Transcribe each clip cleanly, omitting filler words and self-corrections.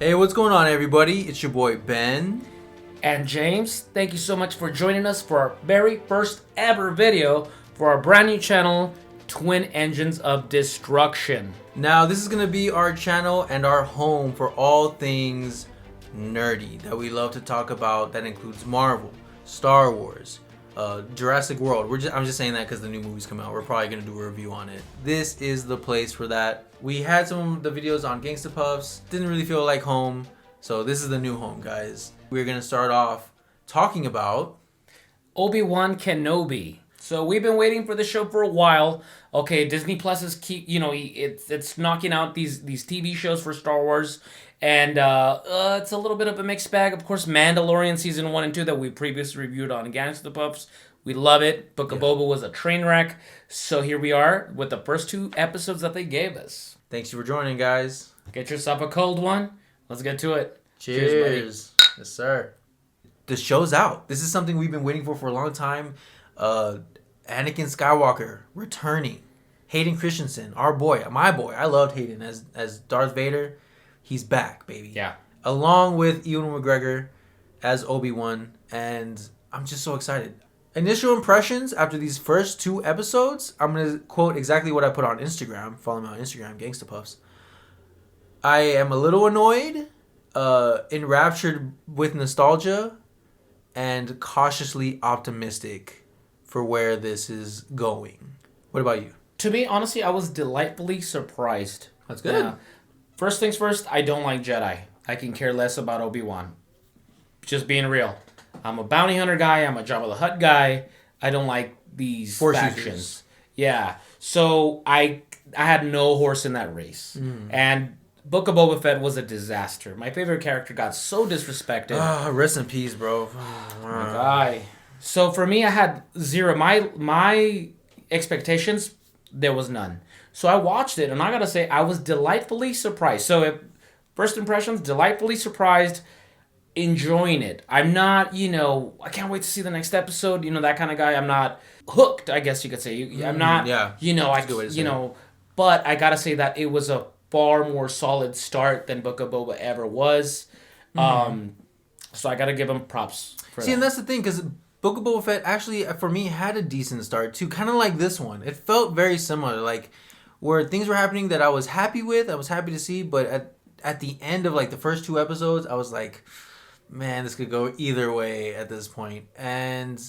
Hey, what's going on, everybody? It's your boy Ben. And James, thank you so much for joining us for our very first ever video for our brand new channel, Twin Engines of Destruction. Now, this is going to be our channel and our home for all things nerdy that we love to talk about. That includes Marvel, Star Wars, Jurassic World. I'm just saying that because the new movies come out. We're probably going to do a review on it. This is the place for that. We had some of the videos on Gangsta Puffs. Didn't really feel like home. So this is the new home, guys. We're going to start off talking about Obi-Wan Kenobi. So we've been waiting for the show for a while. Okay, Disney Plus is it's knocking out these TV shows for Star Wars, and it's a little bit of a mixed bag. Of course, Mandalorian season 1 and 2 that we previously reviewed on Gangsta Puffs, we love it. Book of Boba was a train wreck. So here we are with the first 2 episodes that they gave us. Thanks for joining, guys. Get yourself a cold one. Let's get to it. Cheers. Yes, sir. The show's out. This is something we've been waiting for a long time. Anakin Skywalker returning. Hayden Christensen, our boy, my boy. I loved Hayden as Darth Vader. He's back, baby. Yeah. Along with Ewan McGregor as Obi-Wan, and I'm just so excited. Initial impressions after these first 2 episodes, I'm going to quote exactly what I put on Instagram. Follow me on Instagram, Gangsta Puffs. I am a little annoyed, enraptured with nostalgia, and cautiously optimistic for where this is going. What about you? To me, honestly, I was delightfully surprised. That's good. First things first, I don't like Jedi. I can care less about Obi-Wan. Just being real. I'm a bounty hunter guy. I'm a Jabba the Hutt guy. I don't like these Force factions. users. Yeah. So I had no horse in that race. And Book of Boba Fett was a disaster. My favorite character got so disrespected. Rest in peace, bro. My guy. So for me, I had zero. My expectations, there was none. So I watched it, and I gotta say, I was delightfully surprised. So first impressions, delightfully surprised, enjoying it. I'm not, I can't wait to see the next episode. That kind of guy. I'm not hooked, I guess you could say. I'm not, But I gotta say that it was a far more solid start than Book of Boba ever was. So I gotta give him props for that. And that's the thing, because Book of Boba Fett actually, for me, had a decent start too, kind of like this one. It felt very similar, like where things were happening that I was happy with, I was happy to see, but at the end of like the first 2 episodes, I was like, man, this could go either way at this point. And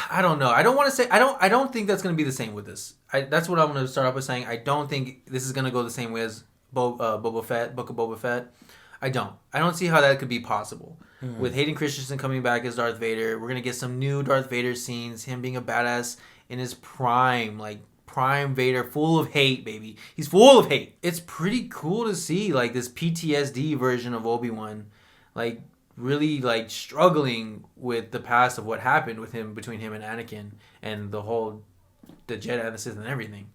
I don't know. I don't want to say, I don't think that's going to be the same with this. That's what I'm going to start off with saying. I don't think this is going to go the same way as Boba Fett, Book of Boba Fett. I don't see how that could be possible. With Hayden Christensen coming back as Darth Vader, we're going to get some new Darth Vader scenes, him being a badass in his prime, like prime Vader, full of hate, baby. He's full of hate. It's pretty cool to see like this PTSD version of Obi-Wan, like really like struggling with the past of what happened with him, between him and Anakin, and the Jedi and the Sith and everything.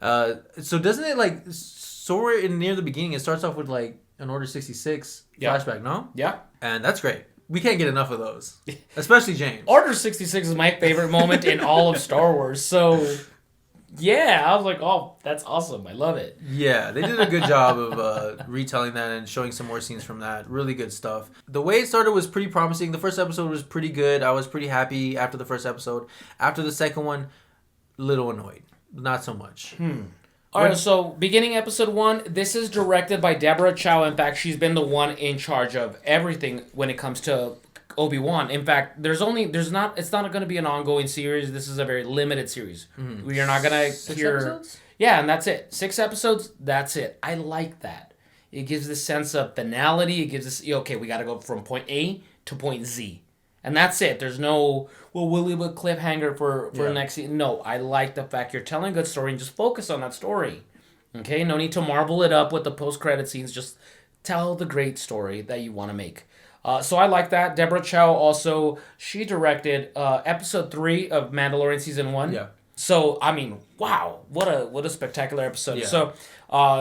So doesn't it like somewhere near the beginning, it starts off with like an Order 66 flashback, no? Yeah. And that's great. We can't get enough of those. Especially James. Order 66 is my favorite moment in all of Star Wars. So, yeah, I was like, oh, that's awesome. I love it. Yeah, they did a good job of retelling that and showing some more scenes from that. Really good stuff. The way it started was pretty promising. The first episode was pretty good. I was pretty happy after the first episode. After the second one, little annoyed. Not so much. All right, so beginning episode 1, this is directed by Deborah Chow. In fact, she's been the one in charge of everything when it comes to Obi-Wan. In fact, it's not going to be an ongoing series. This is a very limited series. You're not going to hear... episodes? Yeah, and that's it. 6 episodes, that's it. I like that. It gives this sense of finality. It gives this, okay, we got to go from point A to point Z. And that's it. There's no, we'll leave a cliffhanger for the next season. No, I like the fact you're telling a good story and just focus on that story. Okay? No need to marvel it up with the post-credit scenes. Just tell the great story that you want to make. So I like that. Deborah Chow also, she directed episode 3 of Mandalorian season 1. Yeah. So, I mean, wow. What a spectacular episode. Yeah. So,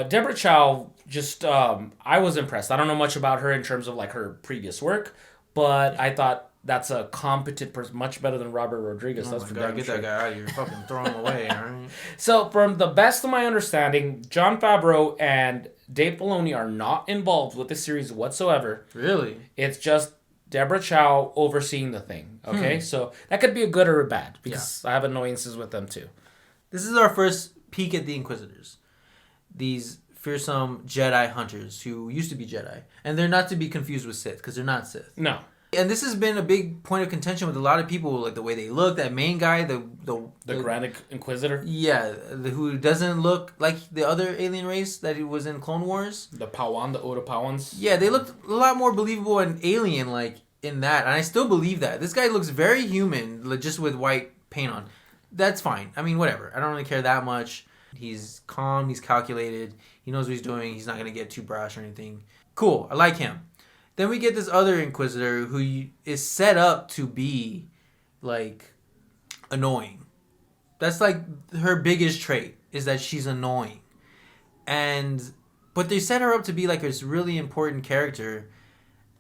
Deborah Chow, just, I was impressed. I don't know much about her in terms of like her previous work, but I thought that's a competent person, much better than Robert Rodriguez. Oh, that's my God, get that guy out of here. Fucking throw him away, all right? So, from the best of my understanding, Jon Favreau and Dave Filoni are not involved with the series whatsoever. Really? It's just Deborah Chow overseeing the thing. Okay, so that could be a good or a bad because I have annoyances with them too. This is our first peek at the Inquisitors. These fearsome Jedi hunters who used to be Jedi. And they're not to be confused with Sith, because they're not Sith. No. And this has been a big point of contention with a lot of people, like the way they look. That main guy, the Grand Inquisitor? Yeah, who doesn't look like the other alien race that was in Clone Wars. The Pawan, the Oda Pawans? Yeah, they looked a lot more believable and alien-like in that. And I still believe that. This guy looks very human, just with white paint on. That's fine. I mean, whatever. I don't really care that much. He's calm. He's calculated. He knows what he's doing. He's not going to get too brash or anything. Cool. I like him. Then we get this other Inquisitor who is set up to be, like, annoying. That's, like, her biggest trait, is that she's annoying. But they set her up to be, like, this really important character,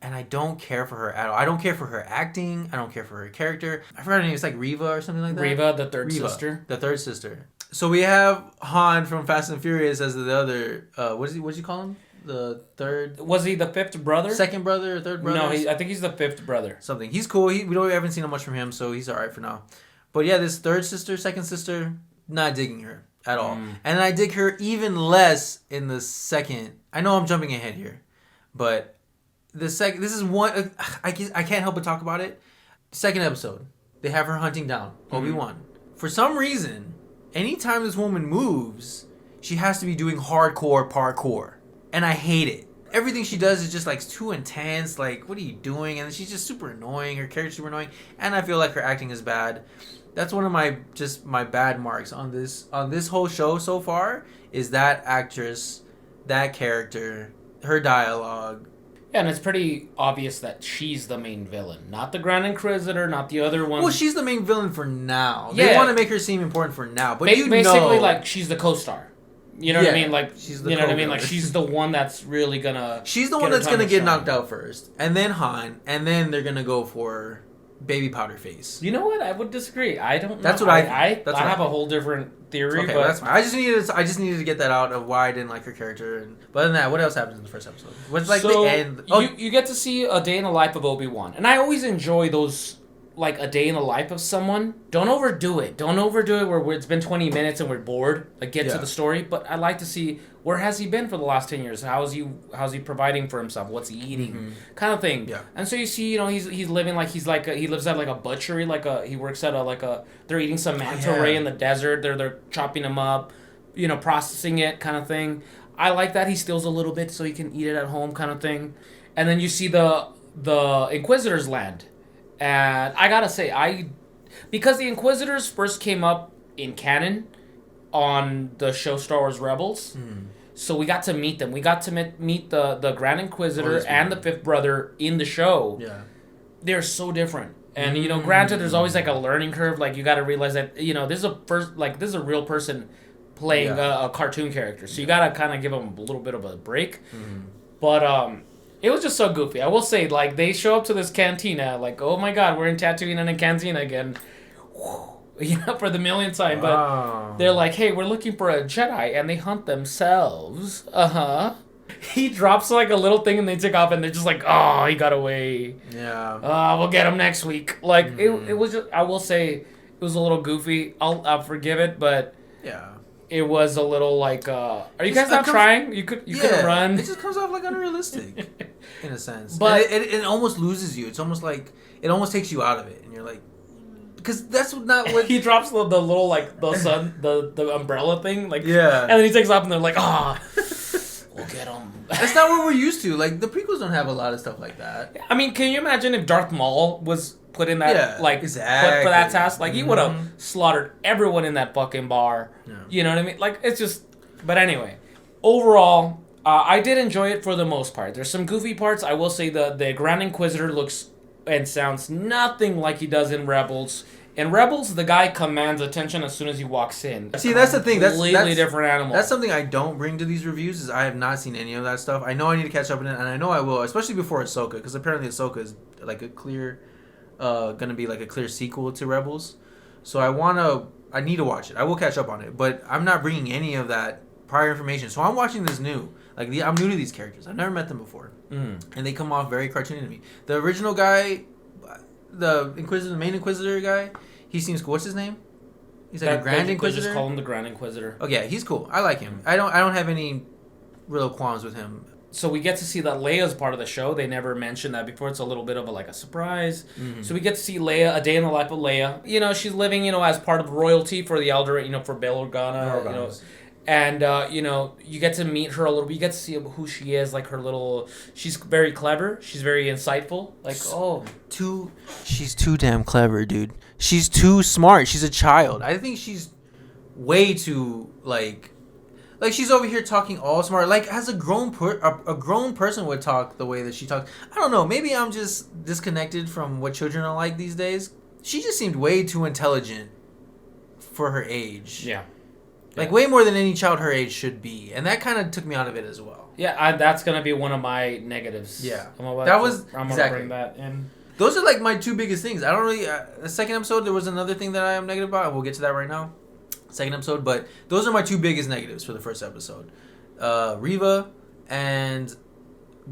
and I don't care for her at all. I don't care for her acting. I don't care for her character. I forgot her name. It's like Reva or something like that. Reva, the third sister. The third sister. So we have Han from Fast and Furious as the other, what did you call him? The third... Was he the fifth brother? Second brother or third brother? No, I think he's the fifth brother. Something. He's cool. We haven't seen much from him, so he's alright for now. But yeah, this third sister, second sister, not digging her at all. And I dig her even less in the second... I know I'm jumping ahead here, but this is one... I can't help but talk about it. Second episode, they have her hunting down Obi-Wan. For some reason, anytime this woman moves, she has to be doing hardcore parkour. And I hate it. Everything she does is just like too intense. Like, what are you doing? And she's just super annoying. Her character's super annoying. And I feel like her acting is bad. That's one of my bad marks on this whole show so far, is that actress, that character, her dialogue. Yeah, and it's pretty obvious that she's the main villain. Not the Grand Inquisitor, not the other one. Well, she's the main villain for now. Yeah. They want to make her seem important for now. But basically, like, she's the co-star. You know what I mean? Like, she's the you know what I mean? Like, she's the one that's really gonna... She's the one that's gonna get knocked out first. And then Han. And then they're gonna go for Baby Powder Face. You know what? I would disagree. I don't know. That's what I have a whole different theory. Okay, but well, that's fine. I just needed to get that out of why I didn't like her character. But other than that, what else happens in the first episode? What's like the end? Oh, you get to see a day in the life of Obi-Wan. And I always enjoy those... like a day in the life of someone. Don't overdo it. Don't overdo it where it's been 20 minutes and we're bored. Like, get to the story. But I like to see, where has he been for the last 10 years? How's he providing for himself? What's he eating? Kind of thing. Yeah. And so you see, he's living like he lives at like a butchery, he works at they're eating some manta ray in the desert. They're chopping him up, processing it, kind of thing. I like that he steals a little bit so he can eat it at home, kind of thing. And then you see the Inquisitors land. And I gotta say, because the Inquisitors first came up in canon on the show Star Wars Rebels, so we got to meet them. We got to meet the Grand Inquisitor and the fifth brother in the show. Yeah, they're so different. And granted, there's always like a learning curve. Like, you got to realize that this is a real person playing a cartoon character. So you got to kind of give them a little bit of a break. But it was just so goofy. I will say, like, they show up to this cantina, like, oh my god, we're in Tatooine and a cantina again. For the millionth time. But they're like, hey, we're looking for a Jedi, and they hunt themselves. He drops, like, a little thing, and they take off, and they're just like, oh, he got away. Yeah. We'll get him next week. Like, it was just, I will say, it was a little goofy. I'll forgive it, but... yeah. It was a little like, are you guys not trying? You could run. It just comes off like unrealistic, in a sense. But it almost loses you. It's almost like, it almost takes you out of it. And you're like, because that's not what... He drops the little, like, the umbrella thing. Like, yeah. And then he takes off and they're like, we'll get him. That's not what we're used to. Like, the prequels don't have a lot of stuff like that. I mean, can you imagine if Darth Maul was... put in that, exactly. Put for that task. Like, he would have slaughtered everyone in that fucking bar. Yeah. You know what I mean? Like, it's just... But anyway, overall, I did enjoy it for the most part. There's some goofy parts. I will say the Grand Inquisitor looks and sounds nothing like he does in Rebels. In Rebels, the guy commands attention as soon as he walks in. See, that's the thing. That's completely different animal. That's something I don't bring to these reviews, is I have not seen any of that stuff. I know I need to catch up on it, and I know I will, especially before Ahsoka, because apparently Ahsoka is like a clear... gonna be like a clear sequel to Rebels, so I need to watch it. I will catch up on it, but I'm not bringing any of that prior information, so I'm watching this new. Like I'm new to these characters. I've never met them before, Mm. and they come off very cartoony to me. The original guy, the Inquisitor, the main Inquisitor guy, he seems cool. What's his name? He's like a Grand Inquisitor. They just call him the Grand Inquisitor. Oh yeah, he's cool. I like him. I don't have any real qualms with him. So we get to see that Leia's part of the show. They never mentioned that before. It's a little bit of a surprise. Mm-hmm. So we get to see Leia, a day in the life of Leia. You know, she's living, you know, as part of royalty for the Elder, you know, for Bail Organa. You know, and, you know, you get to meet her a little bit. You get to see who she is, like her little... She's very clever. She's very insightful. Like, She's too damn clever, dude. She's too smart. She's a child. I think she's way too, like she's over here talking all smart. Like, as a grown person would talk the way that she talks. I don't know. Maybe I'm just disconnected from what children are like these days. She just seemed way too intelligent for her age. Yeah. Like, way more than any child her age should be. And that kind of took me out of it as well. Yeah, that's going to be one of my negatives. Yeah. I'm going to bring that in. Those are, like, my two biggest things. I don't really... the second episode, there was another thing that I am negative about. We'll get to that right now. Second episode. But those are my two biggest negatives for the first episode. Reva and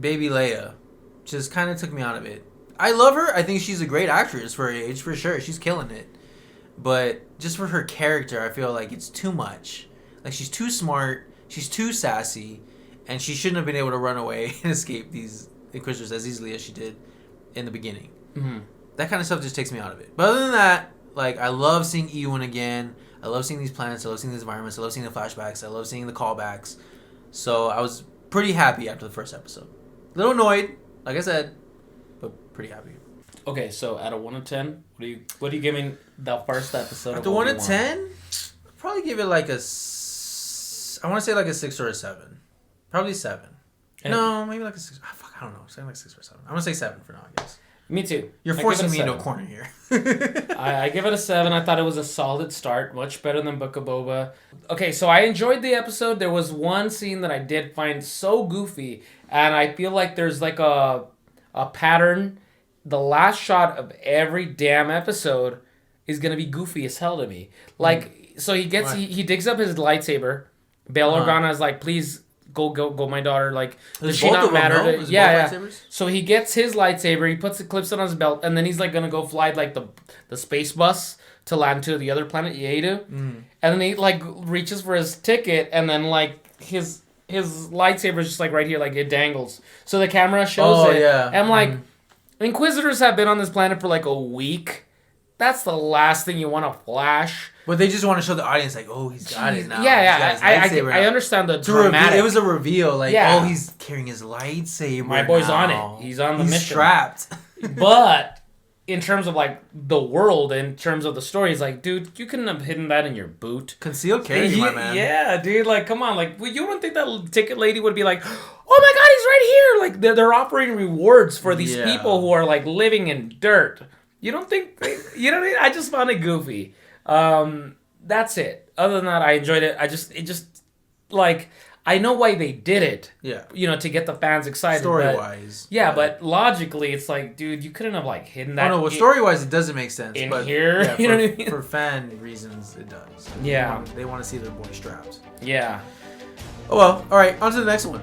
Baby Leia just kind of took me out of it. I love her. I think she's a great actress for her age, for sure. She's killing it. But just for her character, I feel like it's too much. Like, she's too smart. She's too sassy. And she shouldn't have been able to run away and escape these Inquisitors as easily as she did in the beginning. Mm-hmm. That kind of stuff just takes me out of it. But other than that, like, I love seeing Ewan again. I love seeing these planets. I love seeing these environments. I love seeing the flashbacks. I love seeing the callbacks. So I was pretty happy after the first episode. A little annoyed, like I said, but pretty happy. Okay, so out of 1 to 10, what are you giving the first episode? After 1 to 10, I'd probably give it like I want to say like a 6 or a 7. Probably 7. No, maybe like a 6. Fuck, I don't know. Say like 6 or 7. I'm gonna say 7 for now, I guess. Me too. You're forcing me into a corner here. I give it a 7. I thought it was a solid start, much better than Book of Boba. Okay, so I enjoyed the episode. There was one scene that I did find so goofy, and I feel like there's like a pattern. The last shot of every damn episode is gonna be goofy as hell to me. Like, so he gets he digs up his lightsaber. Bail Organa is like, please go, my daughter. Like, does she not matter? Yeah. So he gets his lightsaber. He clips it on his belt, and then he's like gonna go fly like the space bus to land to the other planet, Yedu. And then he like reaches for his ticket, and then like his lightsaber is just like right here, like it dangles. So the camera shows it. Yeah. And I'm like, Inquisitors have been on this planet for like a week. That's the last thing you want to flash. But they just want to show the audience, like, oh, he's got it now. Yeah. I understand the dramatic. It was a reveal, like, oh, he's carrying his lightsaber. My boy's now. on it. He's on the mission. He's strapped. But in terms of like the world, in terms of the story, he's like, dude, you couldn't have hidden that in your boot. Concealed carry, my man. Yeah, dude, like, come on, like, you wouldn't think that ticket lady would be like, oh my god, he's right here. Like, they're offering rewards for these people who are like living in dirt. You don't think? You know what I mean? I just found it goofy. That's it. Other than that, I enjoyed it. It just like, I know why they did it. Yeah. You know, to get the fans excited. Story-wise. Yeah, but logically, it's like, dude, you couldn't have like hidden that. Oh no, well, story-wise, it doesn't make sense. But here, yeah, you know what I mean? For fan reasons, it does. Yeah. They want to see their boy strapped. Yeah. Oh well. All right. On to the next one.